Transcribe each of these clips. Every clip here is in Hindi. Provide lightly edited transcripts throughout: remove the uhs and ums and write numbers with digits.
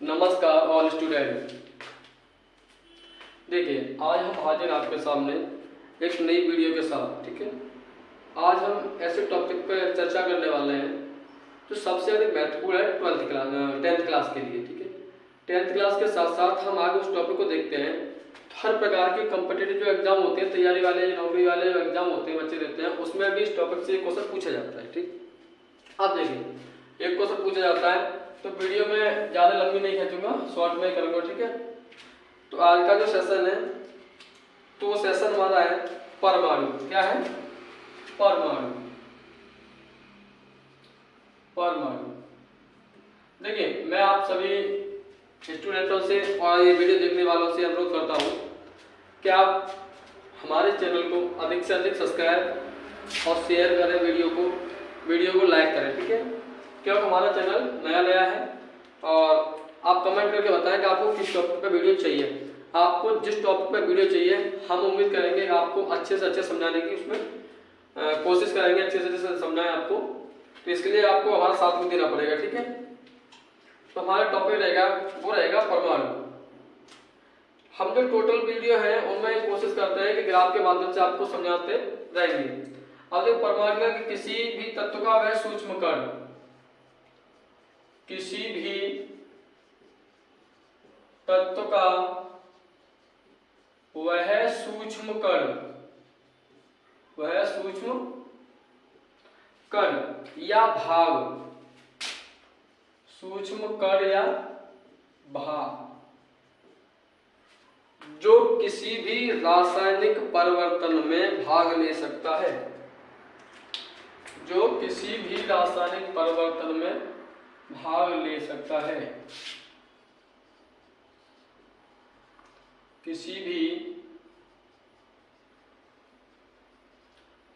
नमस्कार ऑल स्टूडेंट। देखिए, आज हम हाजिर आपके सामने एक नई वीडियो के साथ। ठीक है, आज हम ऐसे टॉपिक पर चर्चा करने वाले हैं जो सबसे अधिक महत्वपूर्ण है 10th क्लास के लिए। ठीक है, 10th क्लास के साथ साथ हम आगे उस टॉपिक को देखते हैं। हर प्रकार के कम्पिटिटिव जो एग्जाम होते हैं, तैयारी वाले, नौकरी वाले जो एग्जाम होते हैं, बच्चे देते हैं, उसमें भी इस टॉपिक से एक क्वेश्चन पूछा जाता है। ठीक, अब देखिए, एक क्वेश्चन पूछा जाता है तो वीडियो में ज़्यादा लंबी नहीं खींचूंगा, शॉर्ट में करूँगा। ठीक है, तो आज का जो सेशन है तो वो सेशन हमारा है परमाणु। क्या है? परमाणु। परमाणु। देखिए, मैं आप सभी स्टूडेंटों से और ये वीडियो देखने वालों से अनुरोध करता हूँ कि आप हमारे चैनल को अधिक से अधिक सब्सक्राइब और शेयर करें, वीडियो को लाइक करें। ठीक है, क्योंकि हमारा चैनल नया है और आप कमेंट करके बताएं कि आपको किस टॉपिक पर वीडियो चाहिए। आपको जिस टॉपिक पर वीडियो चाहिए हम उम्मीद करेंगे कि आपको अच्छे से अच्छे समझाने की उसमें कोशिश करेंगे, अच्छे से अच्छे समझाएं आपको। तो इसके लिए आपको हमारा साथ में देना पड़ेगा। ठीक है, तो हमारा टॉपिक रहेगा वो रहेगा परमाणु। हम जो टोटल वीडियो है उनमें कोशिश करते हैं कि ग्राफ के माध्यम से आपको समझाते रहेंगे। अब देखो, परमाणु का किसी भी तत्व का वह सूक्ष्म कण, किसी भी तत्व का वह सूक्ष्म कण या भाग, सूक्ष्म कण या भाग जो किसी भी रासायनिक परिवर्तन में भाग ले सकता है, जो किसी भी रासायनिक परिवर्तन में भाग ले सकता है, किसी भी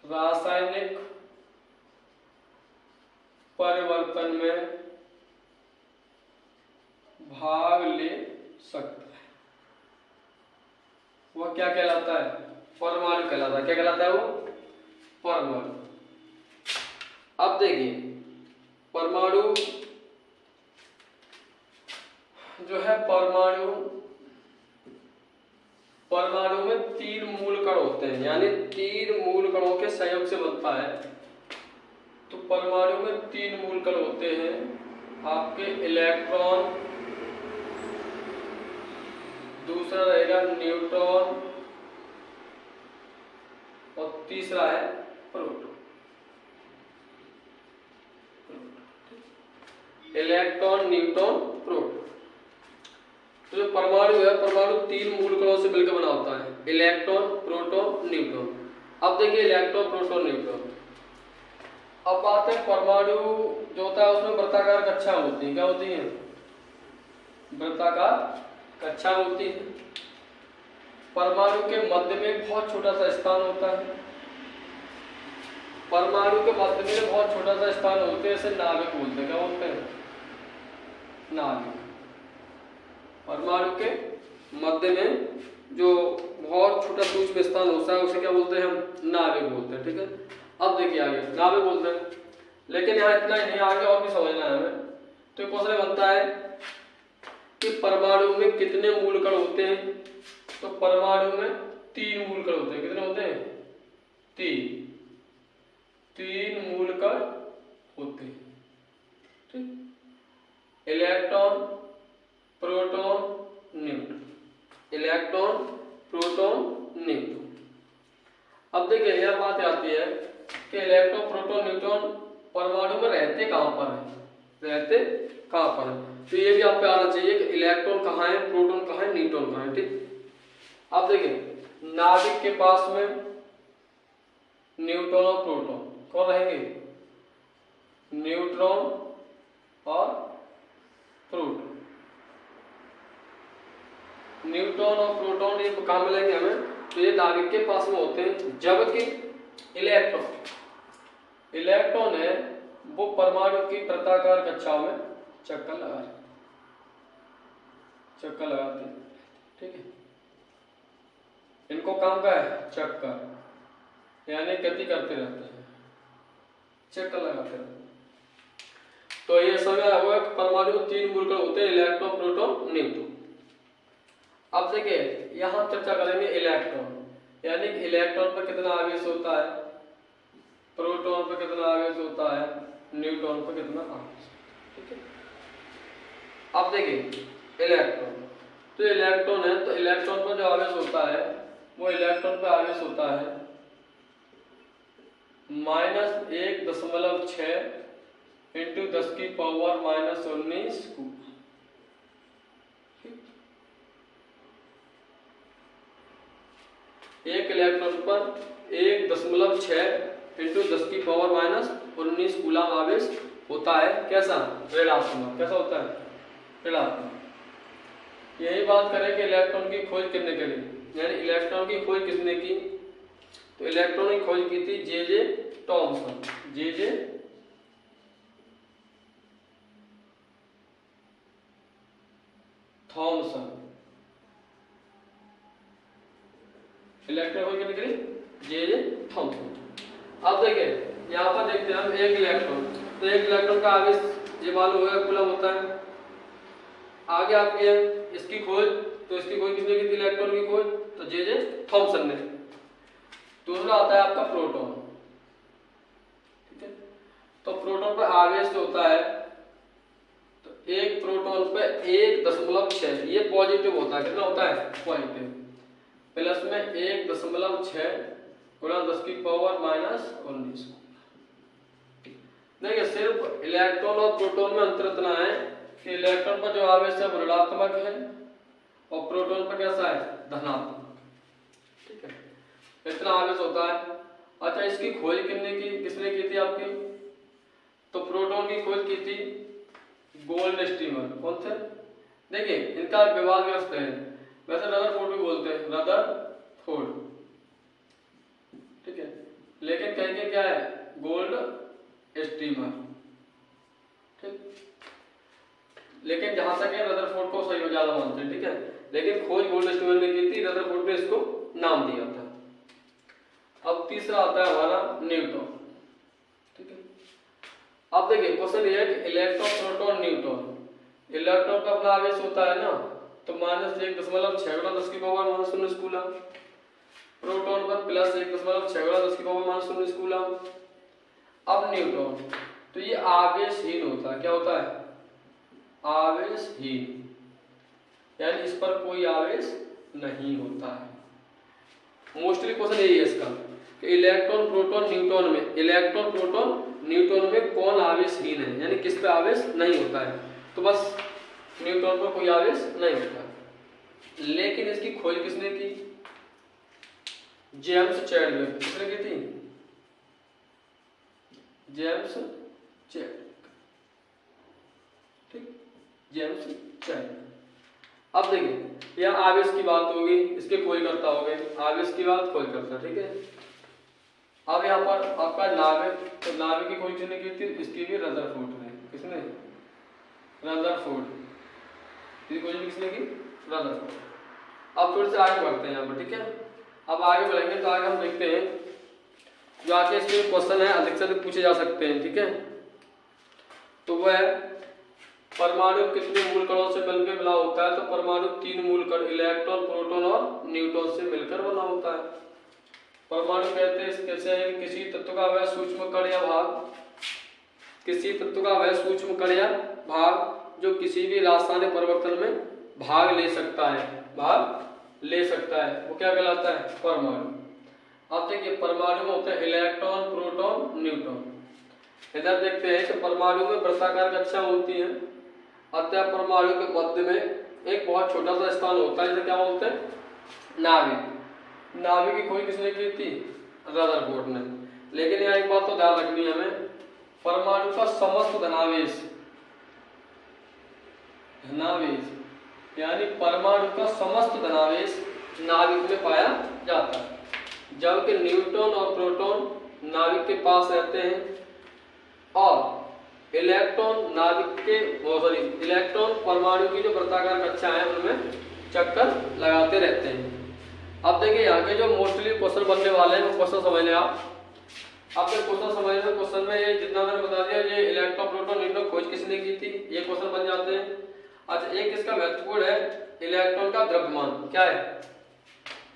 रासायनिक परिवर्तन में भाग ले सकता है, वह क्या कहलाता है? परमाणु कहलाता है। क्या कहलाता है वो? परमाणु। अब देखिए, परमाणु जो है, परमाणु में 3 मूल कण होते हैं, यानी 3 मूल कणों के संयोग से बनता है। तो परमाणु में 3 मूल कण होते हैं आपके, इलेक्ट्रॉन, दूसरा रहेगा न्यूट्रॉन और तीसरा है प्रोटॉन। Electron, neutron, proton. तो जो परमाणु है, परमाणु 3 मूल कणों से मिलकर बना होता है, इलेक्ट्रॉन, प्रोटॉन, न्यूट्रॉन। अब देखिए, इलेक्ट्रॉन, प्रोटॉन, न्यूट्रॉन। अब बात है परमाणु जो होता है उसमें वृत्ताकार कक्षा होती है। क्या होती है? वृत्ताकार कक्षा होती है। परमाणु के मध्य में बहुत छोटा सा स्थान होता है, परमाणु के मध्य में बहुत छोटा सा स्थान होते हैं, इसे नाभिक बोलते हैं। क्या बोलते हैं? नाभिक। परमाणु के मध्य में जो बहुत छोटा सूक्ष्म स्थान होता है उसे क्या बोलते हैं? हम नाभिक बोलते हैं। ठीक है, अब देखिए आगे नाभिक बोलते हैं, लेकिन यहाँ इतना ही नहीं, आगे और भी समझना है हमें। तो क्वेश्चन बनता है कि परमाणु में कितने मूल कण होते हैं? तो परमाणु में 3 मूल कण होते हैं। कितने होते हैं? 3 मूल कण होते हैं। ठीक, electron, proton, neutron, electron, proton, neutron. अब देखिए, यह बात आती है कि इलेक्ट्रॉन, प्रोटॉन, न्यूट्रॉन परमाणु में रहते कहां पर है? रहते कहां पर है? तो ये भी आप पे आना चाहिए कि इलेक्ट्रॉन कहाँ है, प्रोटॉन कहाँ है, न्यूट्रॉन कहाँ है। ठीक, अब देखिए, नाभिक के पास में न्यूट्रॉन और प्रोटॉन कौन रहेंगे? न्यूट्रॉन और प्रोटॉन। न्यूट्रॉन और प्रोटॉन ये कहाँ मिलेंगे हमें? तो ये नाभिक के पास में होते हैं, जबकि इलेक्ट्रॉन है वो परमाणु की वृत्ताकार कक्षाओं में चक्कर लगाते हैं। ठीक है, इनको काम का है चक्कर, यानी गति करते रहते हैं, चक्कर लगाते रहते हैं। तो ये समय होगा कि परमाणु में 3 मूलकण होते हैं, इलेक्ट्रॉन, प्रोटॉन, न्यूट्रॉन। अब देखिए यहाँ चर्चा करेंगे इलेक्ट्रॉन, यानी कि इलेक्ट्रॉन पर कितना आवेश होता है, प्रोटॉन पर कितना आवेश होता है, न्यूट्रॉन पर कितना आवेश, ठीक है। अब देखिए इलेक्ट्रॉन, तो इलेक्ट्रॉन है, तो इलेक्ट्रॉन पर जो आवेश होता है वो इलेक्ट्रॉन पर आवेश होता है -1.6 इंटू 10⁻⁻19 कूलम। एक इलेक्ट्रॉन पर 1.6 इंटू 10⁻⁻19 कूलम आवेश होता है। कैसा? ऋणात्मक। कैसा होता है? ऋणात्मक। यही बात करें कि इलेक्ट्रॉन की खोज किसने करी, यानी इलेक्ट्रॉन की खोज किसने की, तो इलेक्ट्रॉन की खोज की थी जे टॉमसन। J Thomson. इलेक्ट्रॉन खोज किसने करी? J Thomson. अब देखिए यहाँ पर देखते हैं हम एक इलेक्ट्रॉन, तो एक इलेक्ट्रॉन का आवेश ये मालूम होगा कूलम होता है। आगे आपकी है इसकी खोज, तो इसकी खोज किसने की थी, इलेक्ट्रॉन की खोज, तो जे थॉमसन ने। दूसरा आता है आपका प्रोटॉन, ठीक है। तो प्रोटॉन पर आवेश जो होता है, तो एक प्रोटॉन पे 1.6, ये पॉजिटिव होता है। कितना होता है? पॉजिटिव। प्लस में 1.6 गुणा 10⁻⁻19। देखिए सिर्फ इलेक्ट्रॉन और प्रोटॉन में अंतर इतना है कि इलेक्ट्रॉन पर जो आवेश है वो ऋणात्मक है और प्रोटॉन पर कैसा है? धनात्मक, ठीक है। इतना आवेश होता है। अच्छा, इसकी खोज किसने की थी आपकी, तो प्रोटॉन की खोज की थी गोल्डस्टीनर। कौन थे? देखिए इनका विवादग्रस्त है, वैसे रदरफोर्ड भी बोलते हैं, रदरफोर्ड, ठीक है, लेकिन कहेंगे क्या है? गोल्डस्टीनर, ठीक। लेकिन जहां तक है रदरफोर्ड को सही ज्यादा मानते हैं, ठीक है, लेकिन खोज गोल्डस्टीनर ने की थी, रदरफोर्ड ने इसको नाम दिया था। अब तीसरा आता है हमारा न्यूट्रॉन, ठीक है। अब देखिए क्वेश्चन ये है कि इलेक्ट्रॉन, प्रोटॉन, न्यूट्रॉन। इलेक्ट्रॉन का अपना आवेश होता है ना, तो -1.6 गुणा 10⁻⁻19 कूलम। प्रोटॉन पर +1.6 गुणा 10⁻⁻19 कूलम। अब न्यूट्रॉन, तो ये आवेशहीन होता है। क्या होता है? आवेशहीन, यानी इस पर कोई आवेश नहीं होता है। मोस्टली क्वेश्चन यही है इसका कि इलेक्ट्रॉन, प्रोटॉन, न्यूट्रॉन में, इलेक्ट्रॉन, प्रोटॉन, न्यूट्रॉन में कौन आवेशहीन है, यानी किस पे आवेश नहीं होता है। तो बस न्यूट्रॉन पर कोई आवेश नहीं होता। लेकिन इसकी खोज किसने की? James Chadwick. किसने की थी? जेम्स चैडविक, ठीक, जेम्स चैडविक। अब देखिए यह आवेश की बात होगी, इसके खोजकर्ता हो गए, आवेश की बात खोजकर्ता, ठीक है। अब यहाँ पर आपका नाभिक, तो नाभिक की खोज किसने की थी? इसकी भी रदरफोर्ड ने। किसने? रदरफोर्ड। इसकी खोज किसने की? रदरफोर्ड। अब थोड़े से आगे बढ़ते हैं यहाँ पर, ठीक है। अब आगे बढ़ेंगे तो आगे हम देखते हैं जो आगे इसमें क्वेश्चन है अधिक से अधिक पूछे जा सकते हैं, ठीक है। तो वह है परमाणु कितने मूल कणों से मिलकर बना होता है, तो परमाणु 3 मूल कण, इलेक्ट्रॉन, प्रोटॉन और न्यूट्रॉन से मिलकर बना होता है। परमाणु कहते हैं कैसे है, किसी तत्व का वह सूक्ष्म कण या भाग, किसी तत्व का वह सूक्ष्म कण या भाग जो किसी भी रासायनिक परिवर्तन में भाग ले सकता है, भाग ले सकता है, वो क्या कहलाता है? परमाणु। अब देखिए परमाणु में होते हैं इलेक्ट्रॉन, प्रोटॉन, न्यूट्रॉन। इधर देखते हैं कि परमाणु में वृत्ताकार कक्षा होती है, अतः परमाणु के मध्य में एक बहुत छोटा सा स्थान होता है, जिसे क्या बोलते हैं? नाभिक। नाभिक की खोज किसने की थी? रदरफोर्ड ने। लेकिन यहाँ एक बात तो ध्यान रखनी है हमें, परमाणु का समस्त धनावेश, धनावेश यानी परमाणु का समस्त धनावेश नाभिक में पाया जाता है, जबकि न्यूट्रॉन और प्रोटॉन नाभिक के पास रहते हैं और इलेक्ट्रॉन नाभिक के इलेक्ट्रॉन परमाणु की जो वृत्ताकार कक्षा है उनमें चक्कर लगाते रहते हैं। अब देखिए यहाँ के जो मोस्टली क्वेश्चन बनने वाले हैं वो क्वेश्चन समझ लें आप अब जब क्वेश्चन समझ में, क्वेश्चन में ये जितना मैंने बता दिया, ये इलेक्ट्रॉन प्रोटॉन न्यूट्रॉन खोज किसने की थी, ये क्वेश्चन बन जाते हैं। अच्छा, एक इसका महत्वपूर्ण है इलेक्ट्रॉन का द्रव्यमान। क्या है?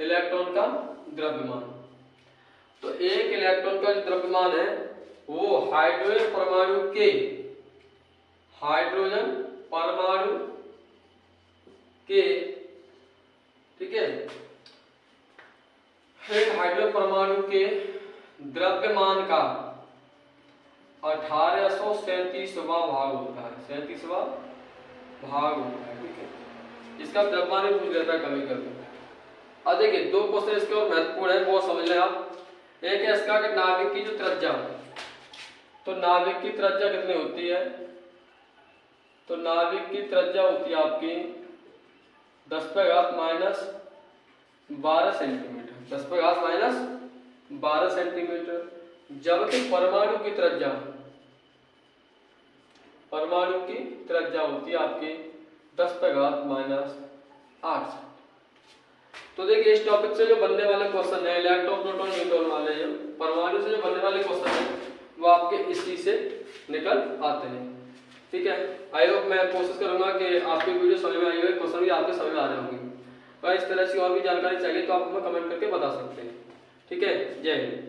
इलेक्ट्रॉन का द्रव्यमान। तो एक इलेक्ट्रॉन का जो द्रव्यमान है वो हाइड्रोजन परमाणु के, हाइड्रोजन परमाणु के, ठीक है, एक हाइड्रोजन परमाणु के द्रव्यमान का 1837वां भाग होता है, 37वां भाग होता है, ठीक है। इसका द्रव्यमान भी पूछ लेता है कभी कभी। अब देखिए दो क्वेश्चन इसके और महत्वपूर्ण है, वो समझ लें आप। एक है इसका कि नाभिक की जो त्रिज्या, तो नाभिक की त्रिज्या कितनी होती है? तो नाभिक की त्रिज्या होती है आपकी 10⁻⁻12 सेंटीमीटर, 10⁻⁻12 सेंटीमीटर। जबकि परमाणु की त्रिज्या, परमाणु की त्रिज्या होती है आपकी 10⁻⁸। तो देखिए इस टॉपिक से जो बनने वाले क्वेश्चन है, इलेक्ट्रॉन प्रोटॉन न्यूट्रॉन वाले, जो परमाणु से जो बनने वाले क्वेश्चन है वो आपके इसी से निकल आते हैं, ठीक है। आई होप, मैं कोशिश करूंगा कि आपकी वीडियो समझ में आई हो, क्वेश्चन भी आपके समझ में आ रहे होंगे। अगर इस तरह से और भी जानकारी चाहिए तो आप हमें कमेंट करके बता सकते हैं, ठीक है। जय हिंद।